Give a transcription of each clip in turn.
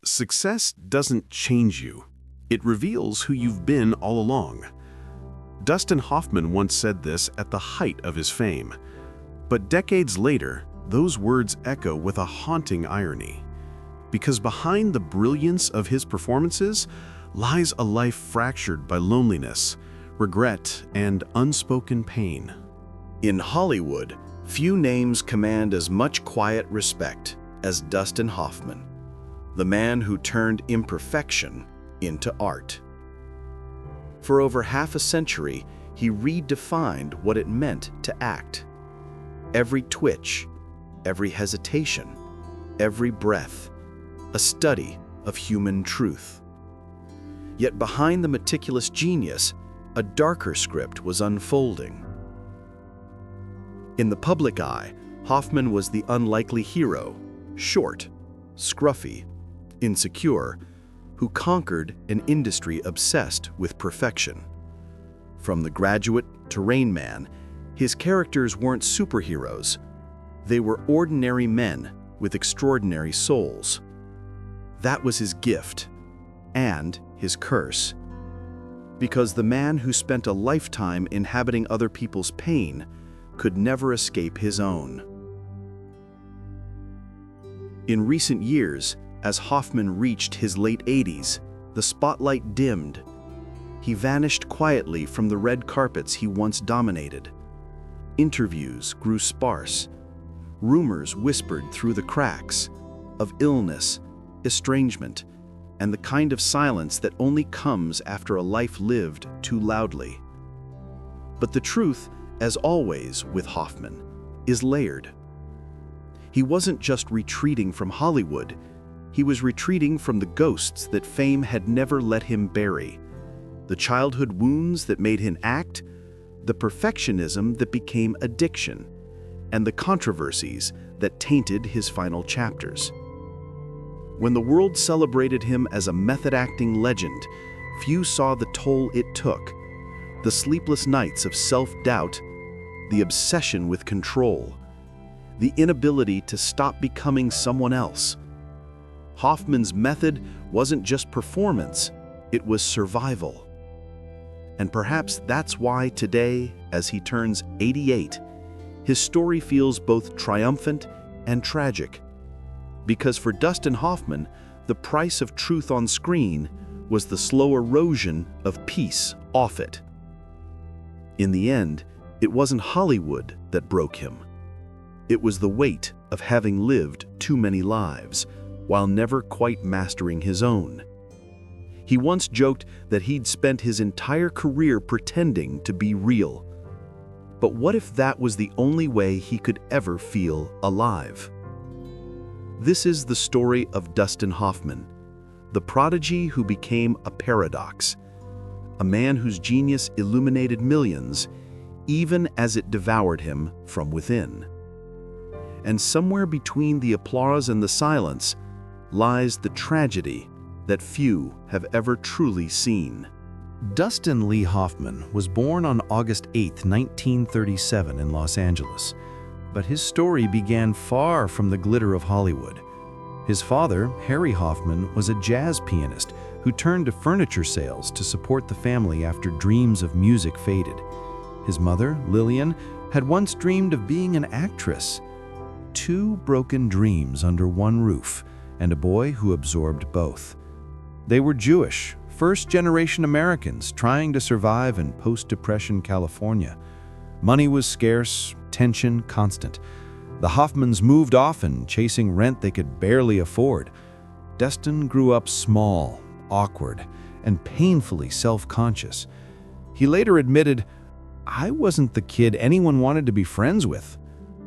Success doesn't change you. It reveals who you've been all along. Dustin Hoffman once said this at the height of his fame. But decades later, those words echo with a haunting irony. Because behind the brilliance of his performances lies a life fractured by loneliness, regret, and unspoken pain. In Hollywood, few names command as much quiet respect as Dustin Hoffman, the man who turned imperfection into art. For over half a century, he redefined what it meant to act. Every twitch, every hesitation, every breath, a study of human truth. Yet behind the meticulous genius, a darker script was unfolding. In the public eye, Hoffman was the unlikely hero, short, scruffy, insecure, who conquered an industry obsessed with perfection. From The Graduate to Rain Man, his characters weren't superheroes. They were ordinary men with extraordinary souls. That was his gift and his curse. Because the man who spent a lifetime inhabiting other people's pain could never escape his own. In recent years, as Hoffman reached his late 80s, the spotlight dimmed. He vanished quietly from the red carpets he once dominated. Interviews grew sparse. Rumors whispered through the cracks of illness, estrangement, and the kind of silence that only comes after a life lived too loudly. But the truth, as always with Hoffman, is layered. He wasn't just retreating from Hollywood. He was retreating from the ghosts that fame had never let him bury, the childhood wounds that made him act, the perfectionism that became addiction, and the controversies that tainted his final chapters. When the world celebrated him as a method-acting legend, few saw the toll it took, the sleepless nights of self-doubt, the obsession with control, the inability to stop becoming someone else. Hoffman's method wasn't just performance, it was survival. And perhaps that's why today, as he turns 88, his story feels both triumphant and tragic. Because for Dustin Hoffman, the price of truth on screen was the slow erosion of peace off it. In the end, it wasn't Hollywood that broke him. It was the weight of having lived too many lives, while never quite mastering his own. He once joked that he'd spent his entire career pretending to be real. But what if that was the only way he could ever feel alive? This is the story of Dustin Hoffman, the prodigy who became a paradox, a man whose genius illuminated millions, even as it devoured him from within. And somewhere between the applause and the silence lies the tragedy that few have ever truly seen. Dustin Lee Hoffman was born on August 8, 1937 in Los Angeles, but his story began far from the glitter of Hollywood. His father, Harry Hoffman, was a jazz pianist who turned to furniture sales to support the family after dreams of music faded. His mother, Lillian, had once dreamed of being an actress. Two broken dreams under one roof, and a boy who absorbed both. They were Jewish, first-generation Americans trying to survive in post-Depression California. Money was scarce, tension constant. The Hoffmans moved often, chasing rent they could barely afford. Dustin grew up small, awkward, and painfully self-conscious. He later admitted, "I wasn't the kid anyone wanted to be friends with."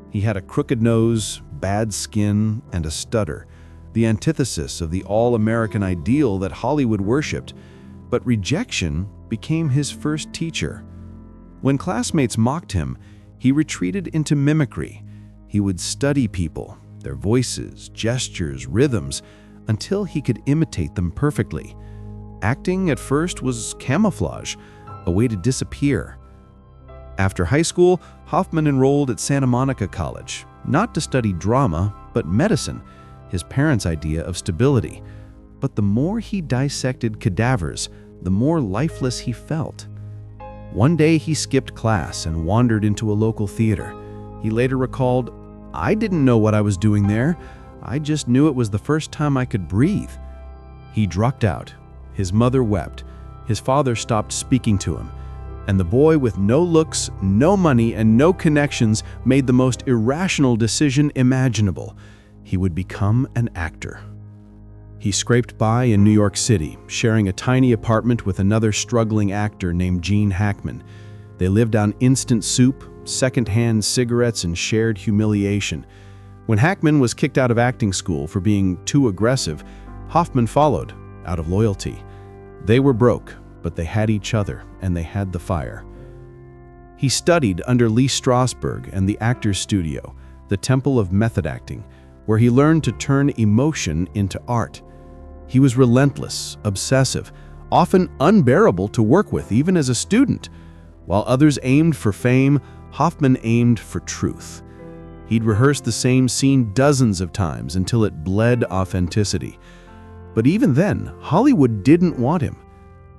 He had a crooked nose, bad skin, and a stutter, the antithesis of the all-American ideal that Hollywood worshipped. But rejection became his first teacher. When classmates mocked him, he retreated into mimicry. He would study people, their voices, gestures, rhythms, until he could imitate them perfectly. Acting at first was camouflage, a way to disappear. After high school, Hoffman enrolled at Santa Monica College, not to study drama, but medicine, his parents' idea of stability. But the more he dissected cadavers, the more lifeless he felt. One day he skipped class and wandered into a local theater. He later recalled, "I didn't know what I was doing there. I just knew it was the first time I could breathe." He drucked out. His mother wept. His father stopped speaking to him. And the boy with no looks, no money, and no connections made the most irrational decision imaginable. He would become an actor. He scraped by in New York City, sharing a tiny apartment with another struggling actor named Gene Hackman. They lived on instant soup, secondhand cigarettes, and shared humiliation. When Hackman was kicked out of acting school for being too aggressive, Hoffman followed, out of loyalty. They were broke, but they had each other, and they had the fire. He studied under Lee Strasberg and the Actors Studio, the temple of method acting, where he learned to turn emotion into art. He was relentless, obsessive, often unbearable to work with, even as a student. While others aimed for fame, Hoffman aimed for truth. He'd rehearsed the same scene dozens of times until it bled authenticity. But even then, Hollywood didn't want him.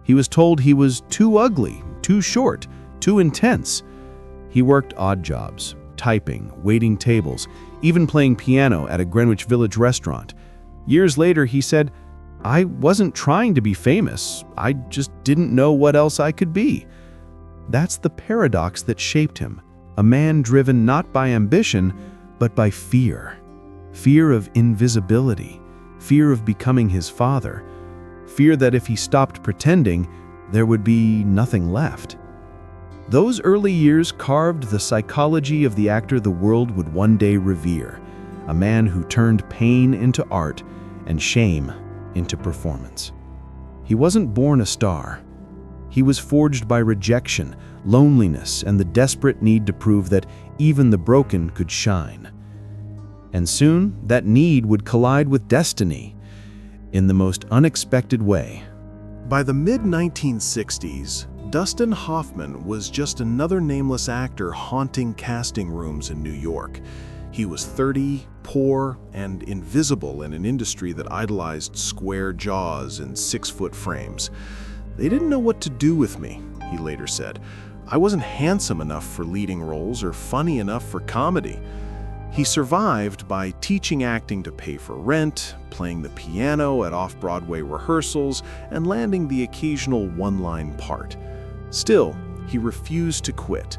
He was told he was too ugly, too short, too intense. He worked odd jobs, typing, waiting tables, even playing piano at a Greenwich Village restaurant. Years later, he said, "I wasn't trying to be famous. I just didn't know what else I could be." That's the paradox that shaped him, a man driven not by ambition, but by fear. Fear of invisibility, fear of becoming his father, fear that if he stopped pretending, there would be nothing left. Those early years carved the psychology of the actor the world would one day revere, a man who turned pain into art and shame into performance. He wasn't born a star. He was forged by rejection, loneliness, and the desperate need to prove that even the broken could shine. And soon, that need would collide with destiny in the most unexpected way. By the mid-1960s, Dustin Hoffman was just another nameless actor haunting casting rooms in New York. He was 30, poor, and invisible in an industry that idolized square jaws and 6-foot frames. "They didn't know what to do with me," he later said. "I wasn't handsome enough for leading roles or funny enough for comedy." He survived by teaching acting to pay for rent, playing the piano at off-Broadway rehearsals, and landing the occasional one-line part. Still, he refused to quit.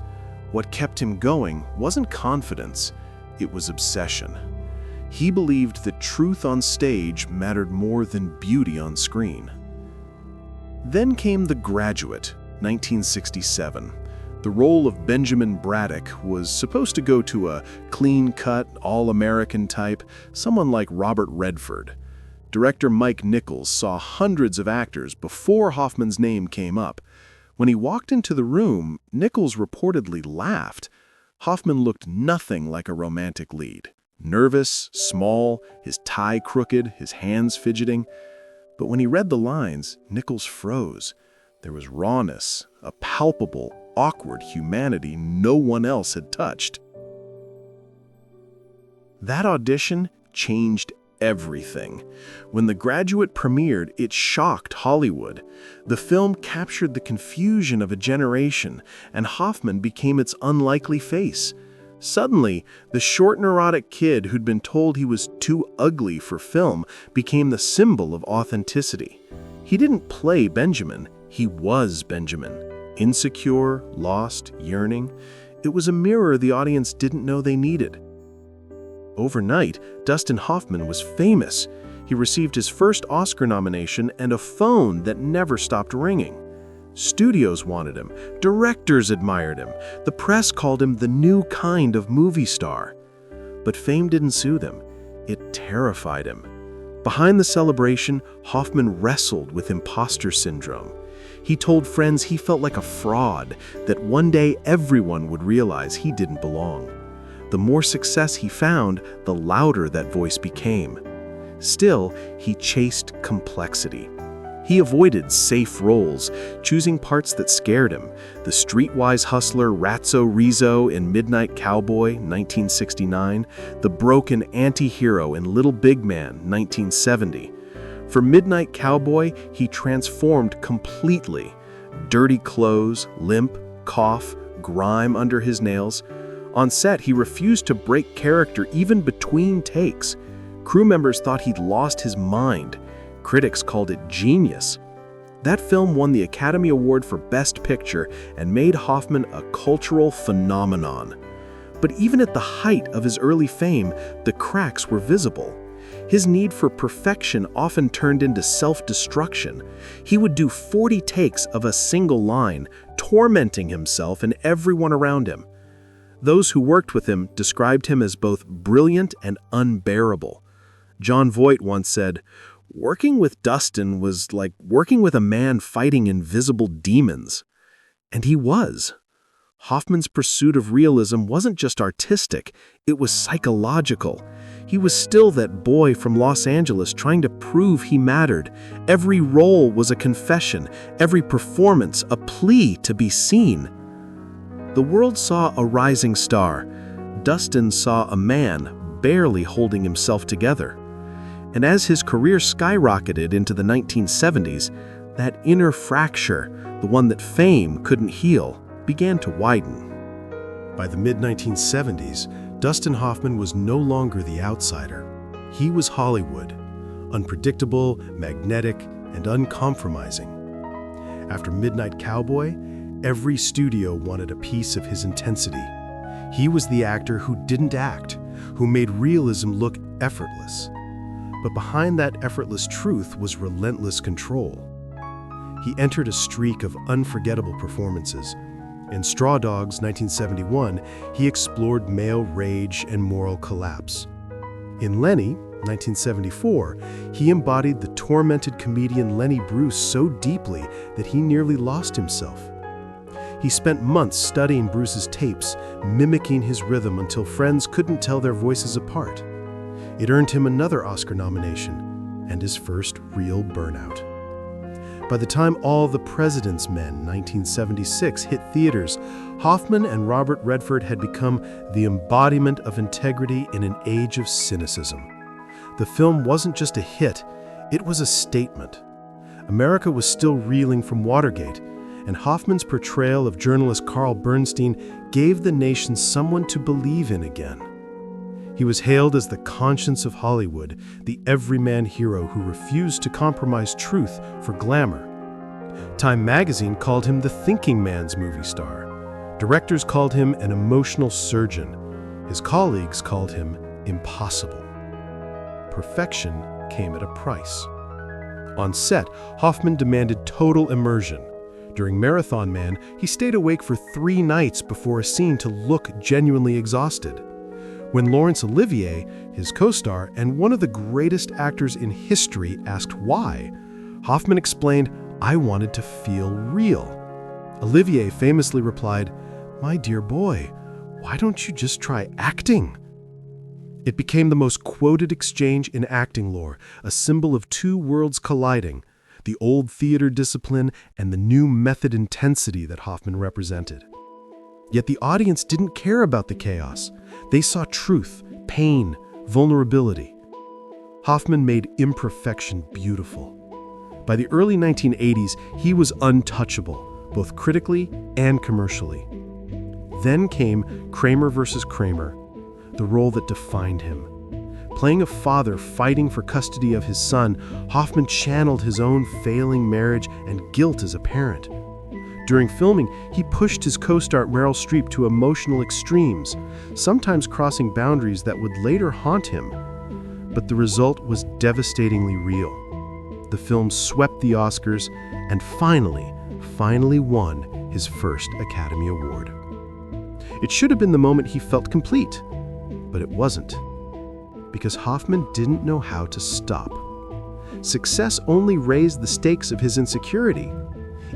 What kept him going wasn't confidence, it was obsession. He believed that truth on stage mattered more than beauty on screen. Then came The Graduate, 1967. The role of Benjamin Braddock was supposed to go to a clean-cut, all-American type, someone like Robert Redford. Director Mike Nichols saw hundreds of actors before Hoffman's name came up. When he walked into the room, Nichols reportedly laughed. Hoffman looked nothing like a romantic lead. Nervous, small, his tie crooked, his hands fidgeting. But when he read the lines, Nichols froze. There was rawness, a palpable, awkward humanity no one else had touched. That audition changed everything. When The Graduate premiered, it shocked Hollywood. The film captured the confusion of a generation, and Hoffman became its unlikely face. Suddenly, the short, neurotic kid who'd been told he was too ugly for film became the symbol of authenticity. He didn't play Benjamin, he was Benjamin. Insecure, lost, yearning. It was a mirror the audience didn't know they needed. Overnight, Dustin Hoffman was famous. He received his first Oscar nomination and a phone that never stopped ringing. Studios wanted him. Directors admired him. The press called him the new kind of movie star. But fame didn't soothe him. It terrified him. Behind the celebration, Hoffman wrestled with imposter syndrome. He told friends he felt like a fraud, that one day everyone would realize he didn't belong. The more success he found, the louder that voice became. Still, he chased complexity. He avoided safe roles, choosing parts that scared him. The streetwise hustler Ratso Rizzo in Midnight Cowboy, 1969, the broken anti-hero in Little Big Man, 1970. For Midnight Cowboy, he transformed completely. Dirty clothes, limp, cough, grime under his nails. On set, he refused to break character even between takes. Crew members thought he'd lost his mind. Critics called it genius. That film won the Academy Award for Best Picture and made Hoffman a cultural phenomenon. But even at the height of his early fame, the cracks were visible. His need for perfection often turned into self-destruction. He would do 40 takes of a single line, tormenting himself and everyone around him. Those who worked with him described him as both brilliant and unbearable. Jon Voight once said, "Working with Dustin was like working with a man fighting invisible demons." And he was. Hoffman's pursuit of realism wasn't just artistic, it was psychological. He was still that boy from Los Angeles trying to prove he mattered. Every role was a confession, every performance a plea to be seen. The world saw a rising star. Dustin saw a man barely holding himself together. And as his career skyrocketed into the 1970s, that inner fracture, the one that fame couldn't heal, began to widen. By the mid-1970s, Dustin Hoffman was no longer the outsider. He was Hollywood, unpredictable, magnetic, and uncompromising. After Midnight Cowboy, every studio wanted a piece of his intensity. He was the actor who didn't act, who made realism look effortless. But behind that effortless truth was relentless control. He entered a streak of unforgettable performances. In Straw Dogs, 1971, he explored male rage and moral collapse. In Lenny, 1974, he embodied the tormented comedian Lenny Bruce so deeply that he nearly lost himself. He spent months studying Bruce's tapes, mimicking his rhythm until friends couldn't tell their voices apart. It earned him another Oscar nomination and his first real burnout. By the time All the President's Men, 1976, hit theaters, Hoffman and Robert Redford had become the embodiment of integrity in an age of cynicism. The film wasn't just a hit, it was a statement. America was still reeling from Watergate, and Hoffman's portrayal of journalist Carl Bernstein gave the nation someone to believe in again. He was hailed as the conscience of Hollywood, the everyman hero who refused to compromise truth for glamour. Time magazine called him the thinking man's movie star. Directors called him an emotional surgeon. His colleagues called him impossible. Perfection came at a price. On set, Hoffman demanded total immersion. During Marathon Man, he stayed awake for 3 nights before a scene to look genuinely exhausted. When Laurence Olivier, his co-star and one of the greatest actors in history, asked why, Hoffman explained, "I wanted to feel real." Olivier famously replied, "My dear boy, why don't you just try acting?" It became the most quoted exchange in acting lore, a symbol of 2 worlds colliding, the old theater discipline and the new method intensity that Hoffman represented. Yet the audience didn't care about the chaos. They saw truth, pain, vulnerability. Hoffman made imperfection beautiful. By the early 1980s, he was untouchable, both critically and commercially. Then came Kramer vs. Kramer, the role that defined him. Playing a father fighting for custody of his son, Hoffman channeled his own failing marriage and guilt as a parent. During filming, he pushed his co-star Meryl Streep to emotional extremes, sometimes crossing boundaries that would later haunt him. But the result was devastatingly real. The film swept the Oscars and finally won his first Academy Award. It should have been the moment he felt complete, but it wasn't. Because Hoffman didn't know how to stop. Success only raised the stakes of his insecurity.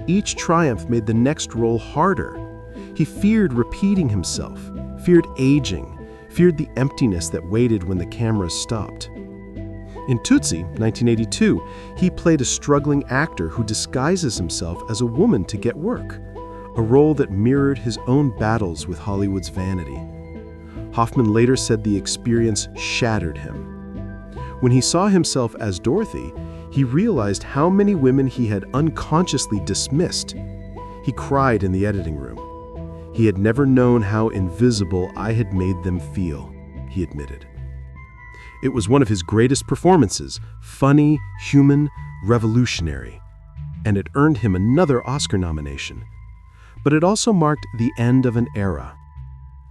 Each triumph made the next role harder. He feared repeating himself, feared aging, feared the emptiness that waited when the cameras stopped. In Tootsie, 1982, he played a struggling actor who disguises himself as a woman to get work, a role that mirrored his own battles with Hollywood's vanity. Hoffman later said the experience shattered him. When he saw himself as Dorothy, He realized how many women he had unconsciously dismissed. He cried in the editing room. He had never known how invisible I had made them feel, he admitted. It was one of his greatest performances, funny, human, revolutionary, and it earned him another Oscar nomination. But it also marked the end of an era.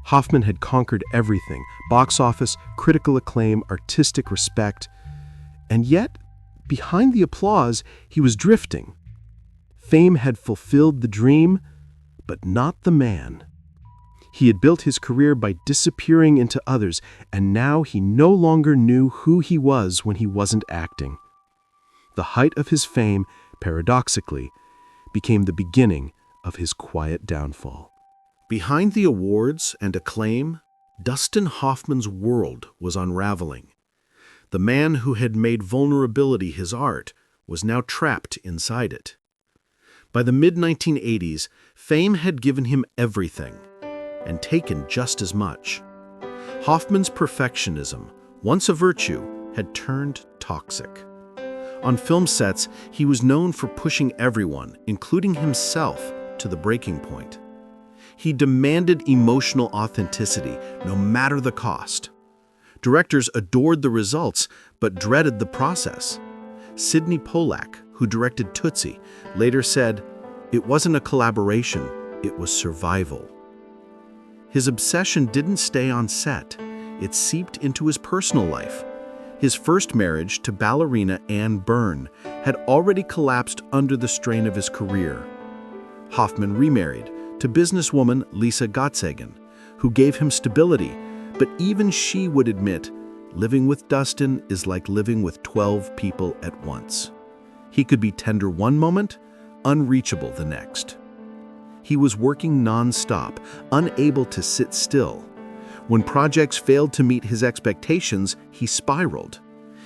Hoffman had conquered everything: box office, critical acclaim, artistic respect. And yet, behind the applause, he was drifting. Fame had fulfilled the dream, but not the man. He had built his career by disappearing into others, and now he no longer knew who he was when he wasn't acting. The height of his fame, paradoxically, became the beginning of his quiet downfall. Behind the awards and acclaim, Dustin Hoffman's world was unraveling. The man who had made vulnerability his art was now trapped inside it. By the mid-1980s, fame had given him everything, and taken just as much. Hoffman's perfectionism, once a virtue, had turned toxic. On film sets, he was known for pushing everyone, including himself, to the breaking point. He demanded emotional authenticity, no matter the cost. Directors adored the results, but dreaded the process. Sidney Pollack, who directed Tootsie, later said, "It wasn't a collaboration, it was survival." His obsession didn't stay on set. It seeped into his personal life. His first marriage to ballerina Anne Byrne had already collapsed under the strain of his career. Hoffman remarried to businesswoman Lisa Gottsagen, who gave him stability, but even she would admit, living with Dustin is like living with 12 people at once. He could be tender one moment, unreachable the next. He was working non-stop, unable to sit still. When projects failed to meet his expectations, he spiraled.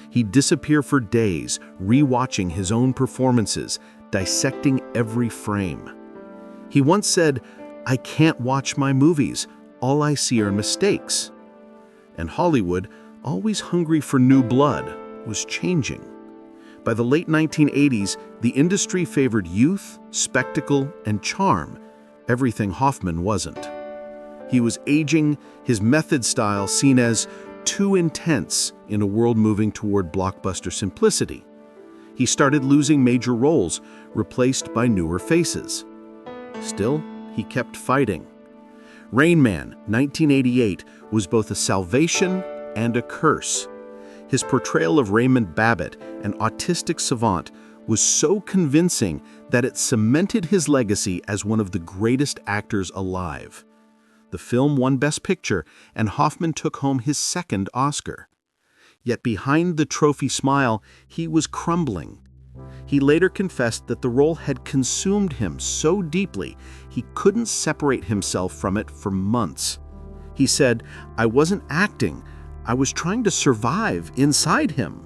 He'd disappear for days, rewatching his own performances, dissecting every frame. He once said, "I can't watch my movies. All I see are mistakes." And Hollywood, always hungry for new blood, was changing. By the late 1980s, the industry favored youth, spectacle, and charm, everything Hoffman wasn't. He was aging, his method style seen as too intense in a world moving toward blockbuster simplicity. He started losing major roles, replaced by newer faces. Still, he kept fighting. Rain Man, 1988, was both a salvation and a curse. His portrayal of Raymond Babbitt, an autistic savant, was so convincing that it cemented his legacy as one of the greatest actors alive. The film won Best Picture, and Hoffman took home his second Oscar. Yet behind the trophy smile, he was crumbling. He later confessed that the role had consumed him so deeply he couldn't separate himself from it for months. He said, "I wasn't acting, I was trying to survive inside him."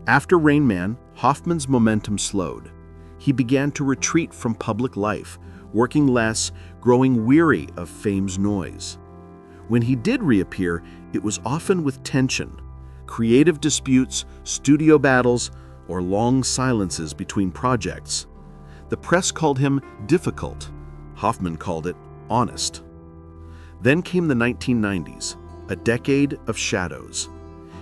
After Rain Man, Hoffman's momentum slowed. He began to retreat from public life, working less, growing weary of fame's noise. When he did reappear, it was often with tension, creative disputes, studio battles, or long silences between projects. The press called him difficult. Hoffman called it honest. Then came the 1990s, a decade of shadows.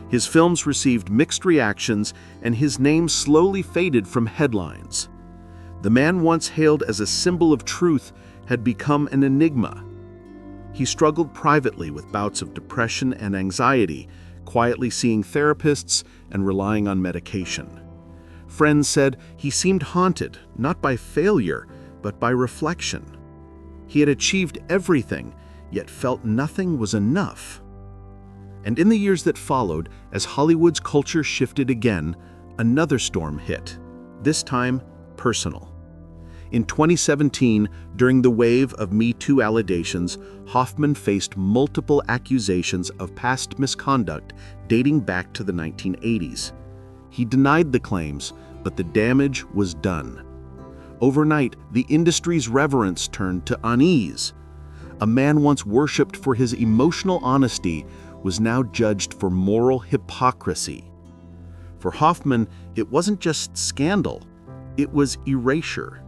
His films received mixed reactions, and his name slowly faded from headlines. The man once hailed as a symbol of truth had become an enigma. He struggled privately with bouts of depression and anxiety, quietly seeing therapists and relying on medication. Friends said he seemed haunted, not by failure, but by reflection. He had achieved everything, yet felt nothing was enough. And in the years that followed, as Hollywood's culture shifted again, another storm hit, this time personal. In 2017, during the wave of Me Too allegations, Hoffman faced multiple accusations of past misconduct dating back to the 1980s. He denied the claims, but the damage was done. Overnight, the industry's reverence turned to unease. A man once worshipped for his emotional honesty was now judged for moral hypocrisy. For Hoffman, it wasn't just scandal, it was erasure.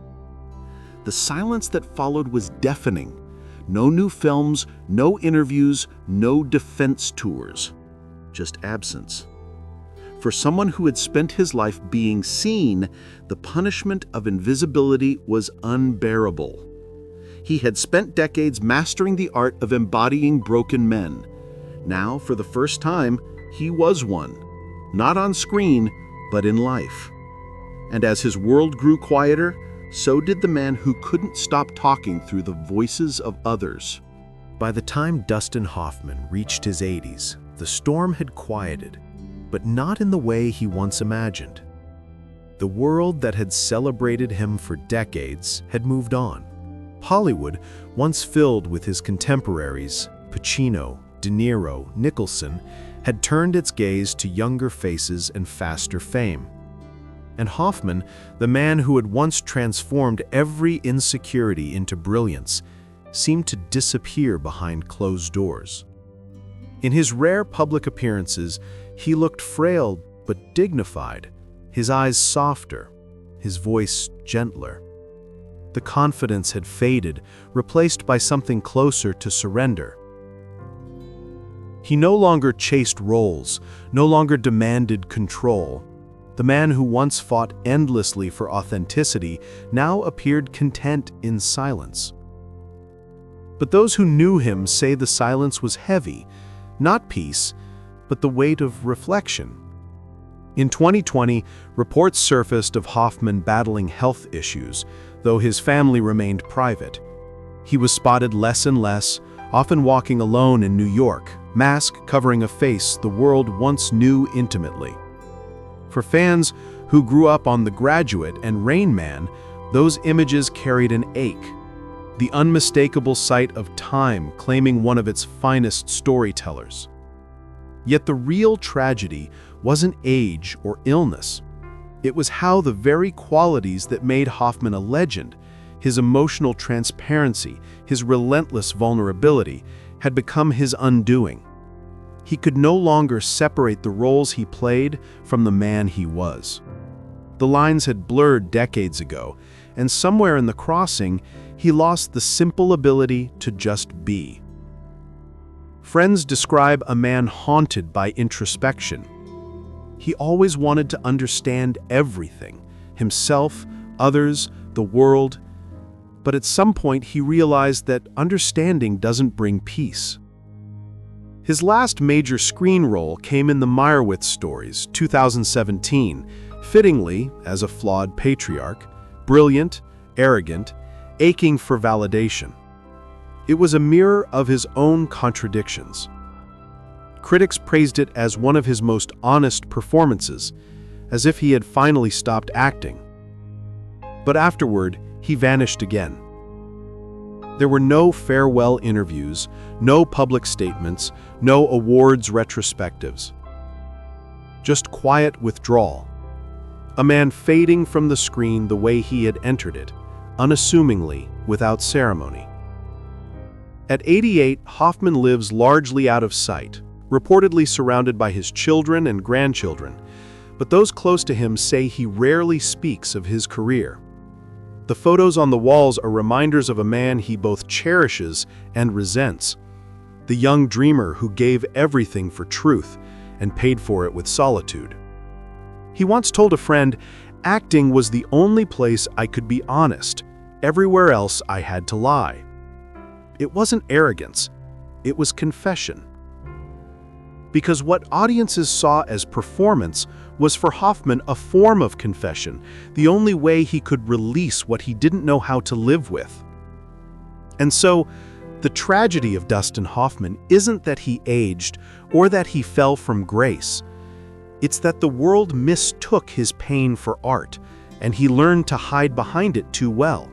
The silence that followed was deafening. No new films, no interviews, no defense tours. Just absence. For someone who had spent his life being seen, the punishment of invisibility was unbearable. He had spent decades mastering the art of embodying broken men. Now, for the first time, he was one. Not on screen, but in life. And as his world grew quieter, so did the man who couldn't stop talking through the voices of others. By the time Dustin Hoffman reached his 80s, the storm had quieted, but not in the way he once imagined. The world that had celebrated him for decades had moved on. Hollywood, once filled with his contemporaries, Pacino, De Niro, Nicholson, had turned its gaze to younger faces and faster fame. And Hoffman, the man who had once transformed every insecurity into brilliance, seemed to disappear behind closed doors. In his rare public appearances, he looked frail but dignified, his eyes softer, his voice gentler. The confidence had faded, replaced by something closer to surrender. He no longer chased roles, no longer demanded control. The man who once fought endlessly for authenticity now appeared content in silence. But those who knew him say the silence was heavy, not peace, but the weight of reflection. In 2020, reports surfaced of Hoffman battling health issues, though his family remained private. He was spotted less and less, often walking alone in New York, mask covering a face the world once knew intimately. For fans who grew up on The Graduate and Rain Man, those images carried an ache, the unmistakable sight of time claiming one of its finest storytellers. Yet the real tragedy wasn't age or illness. It was how the very qualities that made Hoffman a legend, his emotional transparency, his relentless vulnerability, had become his undoing. He could no longer separate the roles he played from the man he was. The lines had blurred decades ago, and somewhere in the crossing, he lost the simple ability to just be. Friends describe a man haunted by introspection. He always wanted to understand everything, himself, others, the world, but at some point he realized that understanding doesn't bring peace. His last major screen role came in the Meyerowitz Stories, 2017, fittingly as a flawed patriarch, brilliant, arrogant, aching for validation. It was a mirror of his own contradictions. Critics praised it as one of his most honest performances, as if he had finally stopped acting. But afterward, he vanished again. There were no farewell interviews, no public statements, no awards retrospectives. Just quiet withdrawal. A man fading from the screen the way he had entered it, unassumingly, without ceremony. At 88, Hoffman lives largely out of sight, reportedly surrounded by his children and grandchildren, but those close to him say he rarely speaks of his career. The photos on the walls are reminders of a man he both cherishes and resents, the young dreamer who gave everything for truth and paid for it with solitude. He once told a friend, "Acting was the only place I could be honest. Everywhere else I had to lie." It wasn't arrogance, it was confession. Because what audiences saw as performance was for Hoffman a form of confession, the only way he could release what he didn't know how to live with. And so, the tragedy of Dustin Hoffman isn't that he aged or that he fell from grace. It's that the world mistook his pain for art, and he learned to hide behind it too well.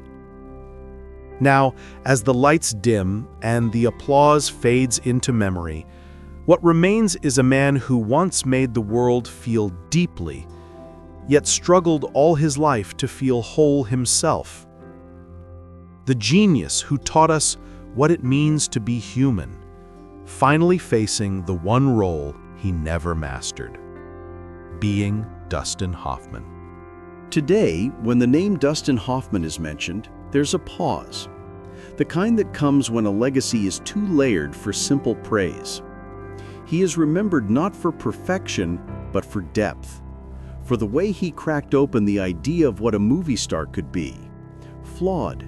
Now, as the lights dim and the applause fades into memory, what remains is a man who once made the world feel deeply, yet struggled all his life to feel whole himself. The genius who taught us what it means to be human, finally facing the one role he never mastered. being Dustin Hoffman. Today, when the name Dustin Hoffman is mentioned, there's a pause. The kind that comes when a legacy is too layered for simple praise. He is remembered not for perfection, but for depth. For the way he cracked open the idea of what a movie star could be. Flawed,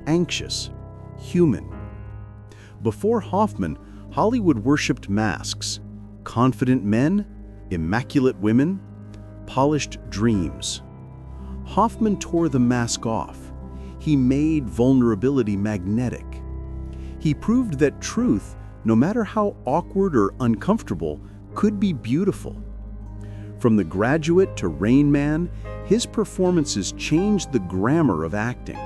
anxious, human. Before Hoffman, Hollywood worshipped masks. Confident men, immaculate women, polished dreams. Hoffman tore the mask off. He made vulnerability magnetic. He proved that truth, no matter how awkward or uncomfortable, could be beautiful. From The Graduate to Rain Man, his performances changed the grammar of acting.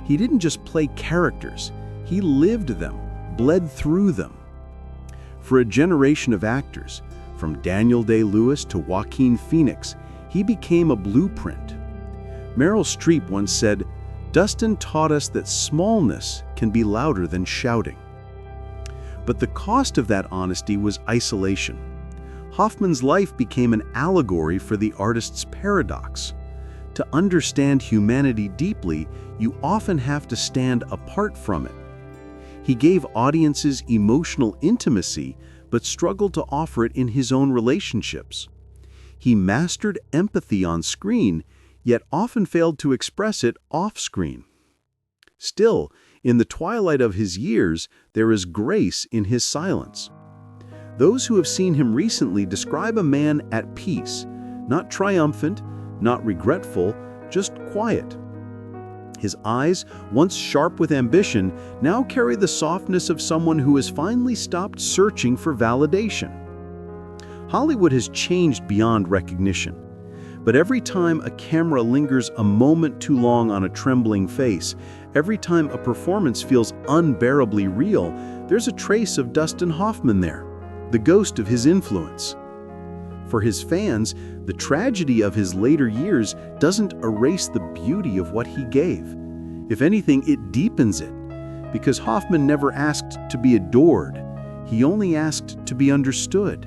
He didn't just play characters, he lived them, bled through them. For a generation of actors, from Daniel Day-Lewis to Joaquin Phoenix, he became a blueprint. Meryl Streep once said, "Dustin taught us that smallness can be louder than shouting." But the cost of that honesty was isolation. Hoffman's life became an allegory for the artist's paradox. To understand humanity deeply, you often have to stand apart from it. He gave audiences emotional intimacy, but struggled to offer it in his own relationships. He mastered empathy on screen, yet often failed to express it off-screen. Still, in the twilight of his years, there is grace in his silence. Those who have seen him recently describe a man at peace, not triumphant, not regretful, just quiet. His eyes, once sharp with ambition, now carry the softness of someone who has finally stopped searching for validation. Hollywood has changed beyond recognition. But every time a camera lingers a moment too long on a trembling face, every time a performance feels unbearably real, there's a trace of Dustin Hoffman there, the ghost of his influence. For his fans, the tragedy of his later years doesn't erase the beauty of what he gave. If anything, it deepens it, because Hoffman never asked to be adored. He only asked to be understood.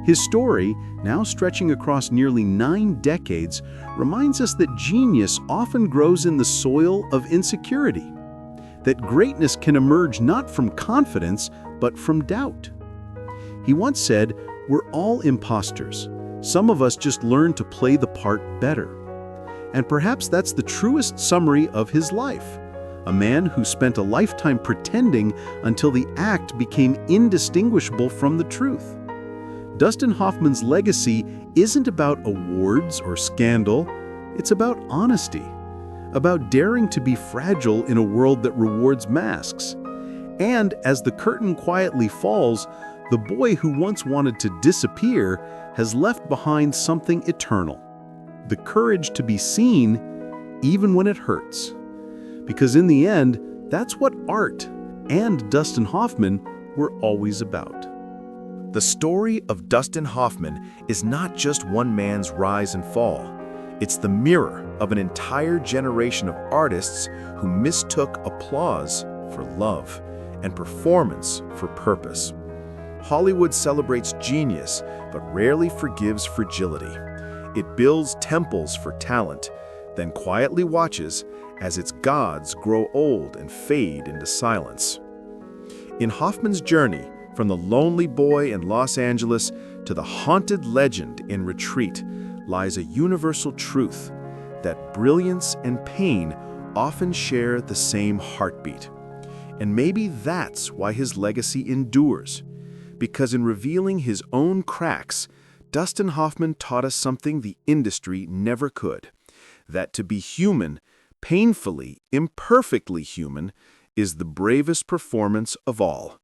His story, now stretching across nearly 9 decades, reminds us that genius often grows in the soil of insecurity, that greatness can emerge not from confidence, but from doubt. He once said, "We're all imposters. Some of us just learn to play the part better." And perhaps that's the truest summary of his life. A man who spent a lifetime pretending until the act became indistinguishable from the truth. Dustin Hoffman's legacy isn't about awards or scandal, it's about honesty, about daring to be fragile in a world that rewards masks. And as the curtain quietly falls, the boy who once wanted to disappear has left behind something eternal. The courage to be seen, even when it hurts. Because in the end, that's what art and Dustin Hoffman were always about. The story of Dustin Hoffman is not just one man's rise and fall. It's the mirror of an entire generation of artists who mistook applause for love and performance for purpose. Hollywood celebrates genius, but rarely forgives fragility. It builds temples for talent, then quietly watches as its gods grow old and fade into silence. In Hoffman's journey, from the lonely boy in Los Angeles to the haunted legend in retreat, lies a universal truth that brilliance and pain often share the same heartbeat. And maybe that's why his legacy endures. Because in revealing his own cracks, Dustin Hoffman taught us something the industry never could. That to be human, painfully, imperfectly human, is the bravest performance of all.